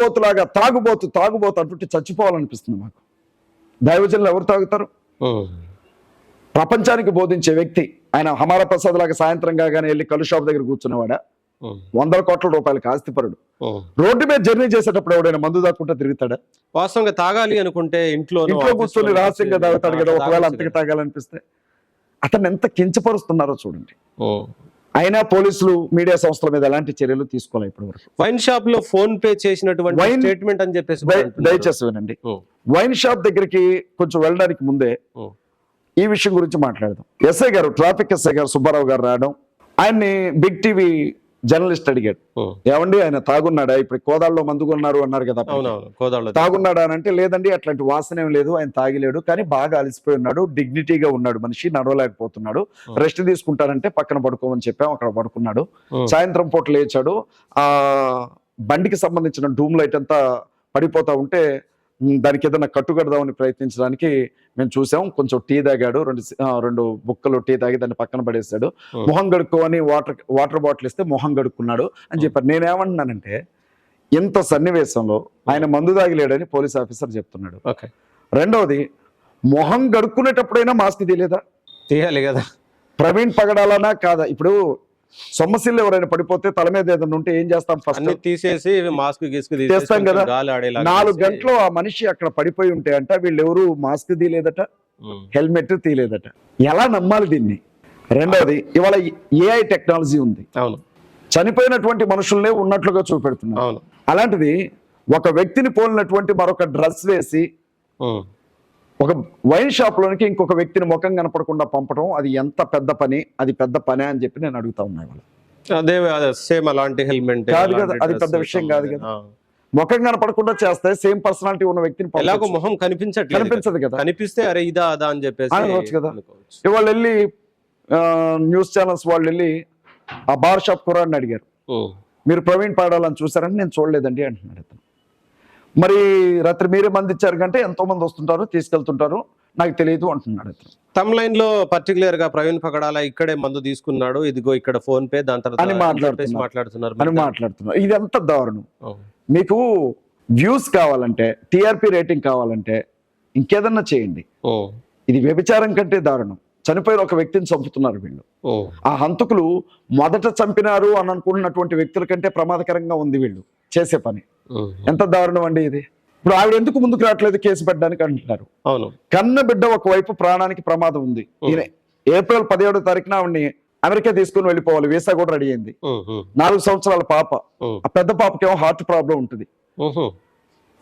తాగుబోతులాగా తాగుబోతు అంటుంటే చచ్చిపోవాలనిపిస్తుంది మాకు. దైవజనులు ఎవరు తాగుతారు? ప్రపంచానికి బోధించే వ్యక్తి ఆయన. హమారా ప్రసాద్ లాగా సాయంత్రం కాగానే వెళ్ళి కళ్ళు షాప్ దగ్గర కూర్చున్నవాడా? 100 కోట్ల రూపాయలకి ఆస్తిపరుడు. రోడ్డు మీద జర్నీ చేసేటప్పుడు ఎవడైనా మందు దాక్కుంటా తిరుగుతాడా? వాస్తవంగా తాగాలి అనుకుంటే ఇంట్లో కూర్చొని రహస్యంగా తాగుతాడు కదా. ఒకవేళ అంతకి తాగాలనిపిస్తే అతన్ని ఎంత కించపరుస్తున్నారో చూడండి. అయినా పోలీసులు మీడియా సంస్థల మీద ఎలాంటి చర్యలు తీసుకోవాలి ఇప్పటి వరకు. వైన్ షాప్ లో ఫోన్ పే చేసినటువంటి స్టేట్మెంట్ అని చెప్పేసి దయచేసి వినండి. వైన్ షాప్ దగ్గరికి కొంచెం వెళ్ళడానికి ముందే ఈ విషయం గురించి మాట్లాడదాం. ఎస్ఐ గారు, ట్రాఫిక్ ఎస్ఐ గారు సుబ్బారావు గారు రావడం, ఆయన్ని బిగ్ టీవీ జర్నలిస్ట్ అడిగాడు, ఏమండి ఆయన తాగున్నాడా? ఇప్పుడు కోదాళ్ళలో మందుకున్నారు అన్నారు కదా, తాగున్నాడా అని అంటే లేదండి అట్లాంటి వాసన ఏం లేదు, ఆయన తాగిలేడు, కానీ బాగా అలసిపోయి ఉన్నాడు, డిగ్నిటీగా ఉన్నాడు మనిషి, నడవలేకపోతున్నాడు, రెస్ట్ తీసుకుంటారంటే పక్కన పడుకోమని చెప్పాం, అక్కడ పడుకున్నాడు. సాయంత్రం పూట లేచాడు, ఆ బండికి సంబంధించిన డూమ్ లైట్ అంతా పడిపోతా ఉంటే దానికి ఏదైనా కట్టుకడదామని ప్రయత్నించడానికి మేము చూసాం. కొంచెం టీ తాగాడు, రెండు బుక్కలు టీ తాగి దాన్ని పక్కన పడేశాడు. మొహం కడుక్కోని వాటర్ బాటిల్ ఇస్తే మొహం కడుక్కున్నాడు అని చెప్పారు. నేనేమంటున్నానంటే ఇంత సన్నివేశంలో ఆయన మందు తాగిలేడని పోలీస్ ఆఫీసర్ చెప్తున్నాడు. రెండవది, మొహం కడుక్కునేటప్పుడైనా మాస్క్ తీయాలి కదా. ప్రవీణ్ పగడాలనా కాదా? ఇప్పుడు సొమ్మసిల్లు ఎవరైనా పడిపోతే తల మీద ఏదైనా ఉంటే ఏం చేస్తాం? ఫస్ట్ తీసేసి మాస్క్ తీస్తాం కదా. 4 గంటలు ఆ మనిషి అక్కడ పడిపోయి ఉంటే అంట వీళ్ళు ఎవరు మాస్క్ తీయలేదట, హెల్మెట్ తీయలేదట. ఎలా నమ్మాలి దీన్ని? రెండవది, ఇవాళ ఏఐ టెక్నాలజీ ఉంది, చనిపోయినటువంటి మనుషుల్నే ఉన్నట్లుగా చూపెడుతున్నారు. అలాంటిది ఒక వ్యక్తిని పోలినటువంటి మరొక డ్రెస్ వేసి ఒక వైన్ షాప్ లోనికి ఇంకొక వ్యక్తిని ముఖం కనపడకుండా పంపడం, అది ఎంత పెద్ద పని? అది పెద్ద పనే అని చెప్పి నేను అడుగుతా ఉన్నాను. అలాంటి హెల్మెట్ కాదు కదా, అది పెద్ద విషయం కాదు కదా. ముఖం కనపడకుండా చేస్తే సేమ్ పర్సనాలిటీ ఉన్న వ్యక్తిని మొహం కనిపించదు కదా, కనిపిస్తే అరే ఇదా అదా అని చెప్పేసి అనవచ్చు కదా. ఇవాళ వెళ్ళి న్యూస్ ఛానల్స్ వాళ్ళు వెళ్ళి ఆ బార్ షాప్ కుర్రాడిని అడిగారు, మీరు ప్రవీణ్ పగడాలని చూసారని. నేను చూడలేదండి అంటున్నాడు అతను. మరి రాత్రి మీరే మంది ఇచ్చారు కంటే ఎంతో మంది వస్తుంటారు, తీసుకెళ్తుంటారు, నాకు తెలియదు అంటున్నాడు అతను. తమ్ లైన్ లో పర్టికులర్ గా ప్రవీణ్ పగడాల ఇక్కడే మందు తీసుకున్నాడు, ఇదిగో ఇక్కడ ఫోన్ పే, దాని తర్వాత అని మాట్లాడుతున్నారు. ఇది ఎంత దారుణం. మీకు వ్యూస్ కావాలంటే, టిఆర్పి రేటింగ్ కావాలంటే ఇంకేదన్నా చేయండి. ఇది వ్యభిచారం కంటే దారుణం. చనిపోయిన ఒక వ్యక్తిని చంపుతున్నారు వీళ్ళు. ఆ హంతకులు మొదట చంపినారు అని అనుకున్నటువంటి వ్యక్తుల కంటే ప్రమాదకరంగా ఉంది వీళ్ళు చేసే పని. ఎంత దారుణం అండి ఇది. ఇప్పుడు ఆవిడ ఎందుకు ముందుకు రావట్లేదు కేసు పెట్టడానికి అంటున్నారు. కన్న బిడ్డ ఒకవైపు ప్రాణానికి ప్రమాదం ఉంది. ఈయన ఏప్రిల్ 17వ తారీఖున ఆవిడని అమెరికా తీసుకుని వెళ్ళిపోవాలి, వీసా కూడా రెడీ అయింది. 4 సంవత్సరాల పాప, ఆ పెద్ద పాపకేమో హార్ట్ ప్రాబ్లం ఉంటుంది.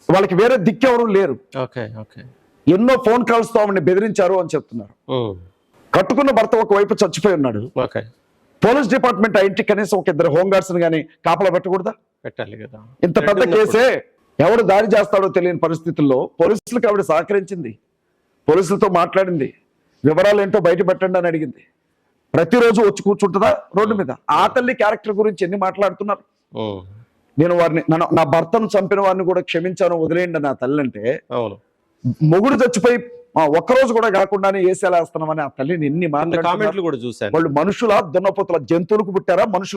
వాళ్ళకి వేరే దిక్కెవరు లేరు. ఎన్నో ఫోన్ కాల్స్ తో ఆవిడని బెదిరించారు అని చెప్తున్నారు. కట్టుకున్న భర్త ఒకవైపు చచ్చిపోయి ఉన్నాడు. పోలీస్ డిపార్ట్మెంట్ ఆ ఇంటికి కనీసం ఒక 2 హోంగార్డ్స్ గానీ కాపలా పెట్టకూడదా? పెట్టాలి కదా. ఇంత పెద్ద కేసే ఎవడు దాడి చేస్తాడో తెలియని పరిస్థితుల్లో పోలీసులకు ఆవిడ సహకరించింది, పోలీసులతో మాట్లాడింది, వివరాలు ఏంటో బయట పెట్టండి అని అడిగింది. ప్రతిరోజు వచ్చి కూర్చుంటుందా రోడ్డు మీద? ఆ తల్లి క్యారెక్టర్ గురించి ఎన్ని మాట్లాడుతున్నారు. నేను వారిని, నా భర్తను చంపిన వారిని కూడా క్షమించాను, వదిలేయండి నా తల్లి అంటే, మొగుడు చచ్చిపోయి ఒక్కరోజు కూడా కాకుండానే ఏసేలా వేస్తున్నామని ఆ తల్లిని ఎన్ని మాట్లాడుతున్నారు. కూడా చూశాను. వాళ్ళు మనుషుల దున్నపోతుల జంతువులకు పుట్టారా? మనుషులు